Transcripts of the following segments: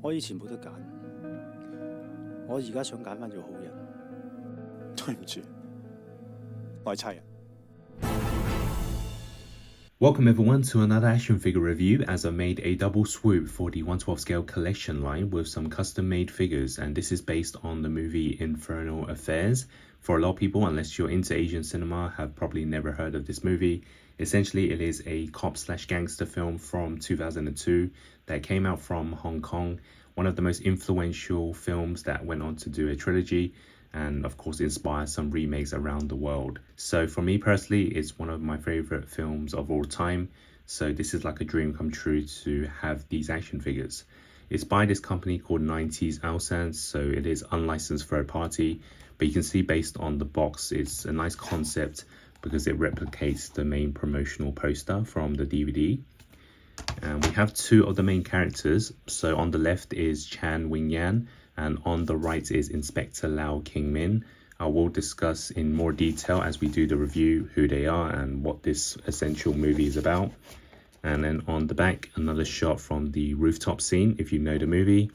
我以前冇得揀，我而家想揀翻做好人。對唔住，我係差人。Welcome everyone to another action figure review, as I made a double swoop for the 1/12 scale collection line with some custom made figures, and this is based on the movie Infernal Affairs. For a lot of people, unless you're into Asian cinema, have probably never heard of this movie. Essentially, it is a cop/gangster film from 2002 that came out from Hong Kong, one of the most influential films that went on to do a trilogy and of course inspire some remakes around the world. So for me personally, it's one of my favorite films of all time. So this is like a dream come true to have these action figures. It's by this company called 90s Ausan, so it is unlicensed third party, but you can see based on the box, it's a nice concept because it replicates the main promotional poster from the DVD. And we have two of the main characters. So on the left is Chan Wing-yan, and on the right is Inspector Lau King-min. I will discuss in more detail as we do the review who they are and what this essential movie is about. And then on the back, another shot from the rooftop scene if you know the movie,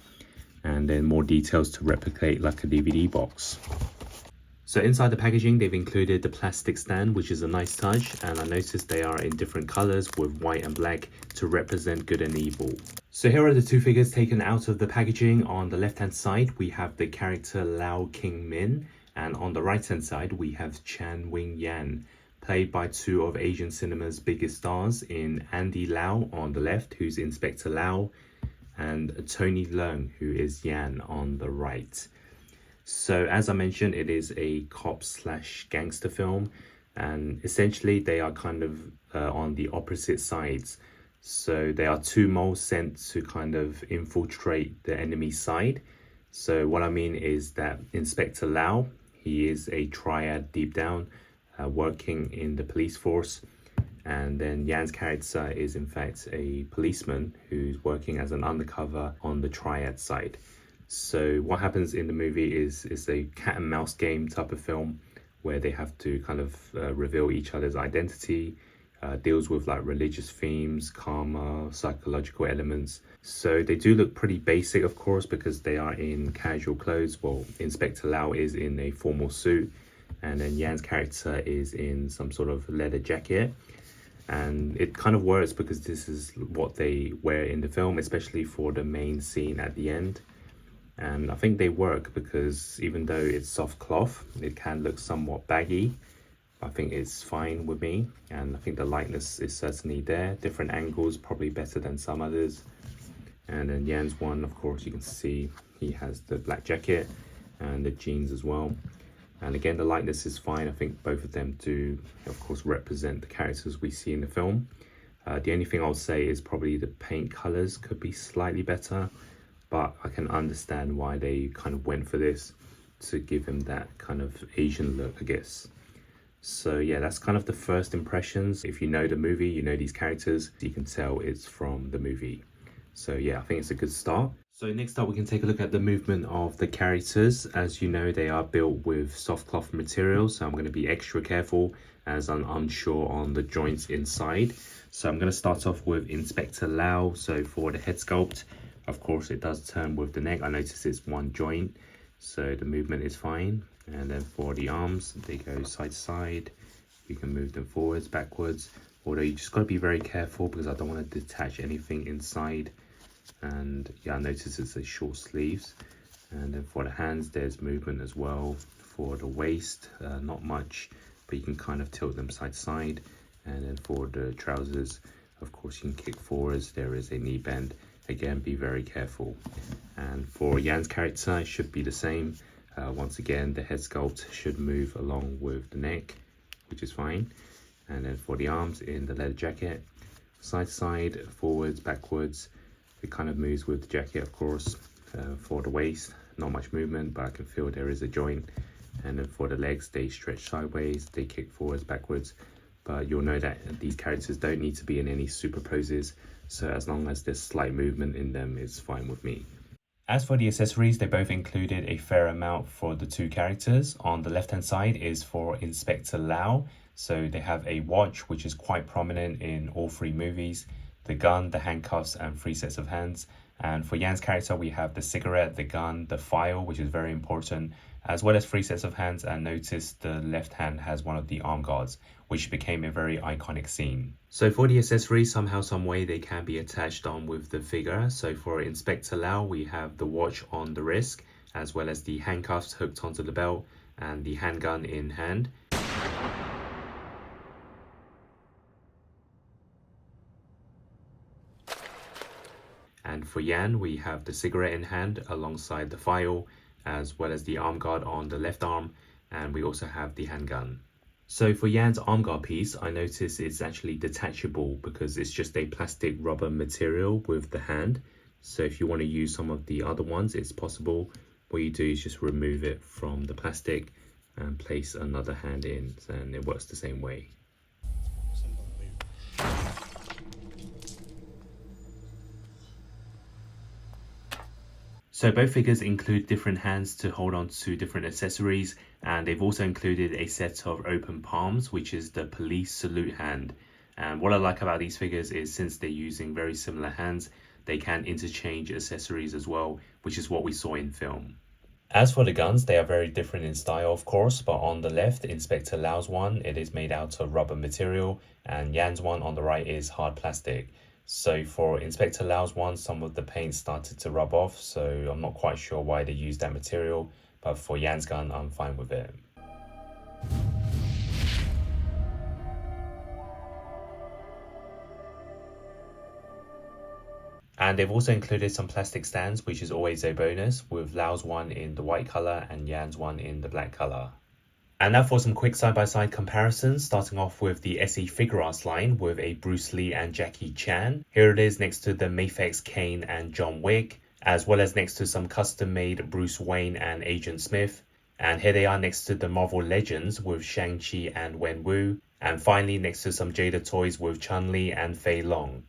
and then more details to replicate like a DVD box. So inside the packaging, they've included the plastic stand, which is a nice touch, and I noticed they are in different colors with white and black to represent good and evil. So here are the two figures taken out of the packaging. On the left hand side, we have the character Lau King-min, and on the right hand side, we have Chan Wing-yan, played by two of Asian cinema's biggest stars in Andy Lau on the left, who's Inspector Lau, and Tony Leung, who is Yan on the right. So as I mentioned, it is a cop/gangster film, and essentially they are kind of on the opposite sides. So there are two moles sent to kind of infiltrate the enemy side. So what I mean is that Inspector Lau, he is a triad deep down, working in the police force, and then Yan's character is in fact a policeman who's working as an undercover on the triad side. So what happens in the movie is a cat and mouse game type of film where they have to kind of reveal each other's identity, deals with like religious themes, karma, psychological elements. So they do look pretty basic, of course, because they are in casual clothes. Well, Inspector Lau is in a formal suit, and then Yan's character is in some sort of leather jacket. And it kind of works because this is what they wear in the film, especially for the main scene at the end. And I think they work because even though it's soft cloth, it can look somewhat baggy. I think it's fine with me, and I think the lightness is certainly there. Different angles, probably better than some others. And then Yan's one, of course, you can see he has the black jacket and the jeans as well. And again, the lightness is fine. I think both of them do, of course, represent the characters we see in the film. The only thing I'll say is probably the paint colors could be slightly better, but I can understand why they kind of went for this to give him that kind of Asian look, I guess. So yeah, that's kind of the first impressions. If you know the movie, you know these characters, you can tell it's from the movie. So yeah, I think it's a good start. So next up, we can take a look at the movement of the characters. As you know, they are built with soft cloth material, so I'm going to be extra careful as I'm unsure on the joints inside. So I'm going to start off with Inspector Lau. So for the head sculpt, of course, it does turn with the neck. I notice it's one joint, so the movement is fine. And then for the arms, they go side to side. You can move them forwards, backwards. Although you just got to be very careful because I don't want to detach anything inside. And yeah, I notice it's a short sleeves. And then for the hands, there's movement as well. For the waist, not much, but you can kind of tilt them side to side. And then for the trousers, of course, you can kick forwards. There is a knee bend. Again, be very careful. And for Yan's character, it should be the same. Once again, the head sculpt should move along with the neck, which is fine. And then for the arms in the leather jacket, side to side, forwards, backwards, it kind of moves with the jacket, of course. For the waist, not much movement, but I can feel there is a joint. And then for the legs, they stretch sideways, they kick forwards, backwards. But you'll know that these characters don't need to be in any super poses. So as long as there's slight movement in them, it's fine with me. As for the accessories, they both included a fair amount for the two characters. On the left hand side is for Inspector Lau. So they have a watch, which is quite prominent in all three movies, the gun, the handcuffs, and 3 sets of hands. And for Yan's character, we have the cigarette, the gun, the file, which is very important, as well as 3 sets of hands. And notice the left hand has one of the arm guards, which became a very iconic scene. So for the accessories, somehow, some way they can be attached on with the figure. So for Inspector Lau, we have the watch on the wrist, as well as the handcuffs hooked onto the belt and the handgun in hand. And for Yan, we have the cigarette in hand alongside the file, as well as the arm guard on the left arm, and we also have the handgun. So for Yan's arm guard piece, I notice it's actually detachable because it's just a plastic rubber material with the hand. So if you want to use some of the other ones, it's possible. What you do is just remove it from the plastic and place another hand in, and it works the same way. So both figures include different hands to hold on to different accessories, and they've also included a set of open palms, which is the police salute hand. And what I like about these figures is since they're using very similar hands, they can interchange accessories as well, which is what we saw in film. As for the guns, they are very different in style, of course, but on the left, Inspector Lau's one, it is made out of rubber material, and Yan's one on the right is hard plastic. So for Inspector Lau's one, some of the paint started to rub off, so I'm not quite sure why they used that material, but for Yan's gun, I'm fine with it. And they've also included some plastic stands, which is always a bonus, with Lau's one in the white color and Yan's one in the black color. And now for some quick side-by-side comparisons, starting off with the SE Figure Arts line with a Bruce Lee and Jackie Chan. Here it is next to the Mafex Kane and John Wick, as well as next to some custom-made Bruce Wayne and Agent Smith. And here they are next to the Marvel Legends with Shang-Chi and Wenwu. And finally next to some Jada toys with Chun-Li and Fei Long.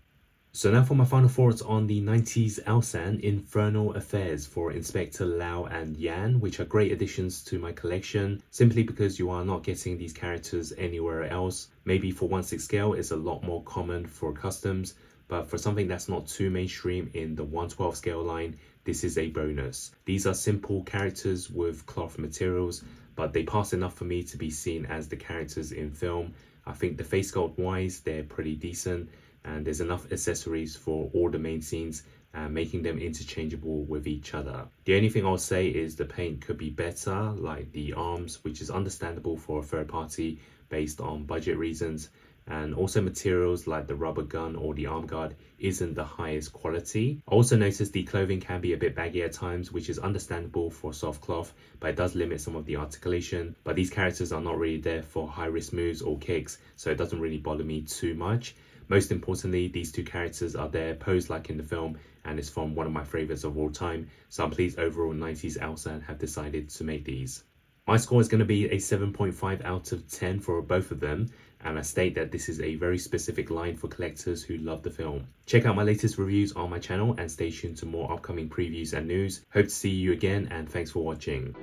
So now for my final thoughts on the 90s Ausan Infernal Affairs for Inspector Lau and Yan, which are great additions to my collection, simply because you are not getting these characters anywhere else. Maybe for 1/6 scale it's a lot more common for customs, but for something that's not too mainstream in the 1/12 scale line, this is a bonus. These are simple characters with cloth materials, but they pass enough for me to be seen as the characters in film. I think the face sculpt wise, they're pretty decent, and there's enough accessories for all the main scenes, making them interchangeable with each other. The only thing I'll say is the paint could be better, like the arms, which is understandable for a third party based on budget reasons, and also materials like the rubber gun or the arm guard isn't the highest quality. I also noticed the clothing can be a bit baggy at times, which is understandable for soft cloth, but it does limit some of the articulation. But these characters are not really there for high risk moves or kicks, so it doesn't really bother me too much. Most importantly, these two characters are there posed like in the film, and it's from one of my favorites of all time, so I'm pleased overall 90s Ausan have decided to make these. My score is going to be a 7.5 out of 10 for both of them, and I state that this is a very specific line for collectors who love the film. Check out my latest reviews on my channel and stay tuned to more upcoming previews and news. Hope to see you again, and thanks for watching.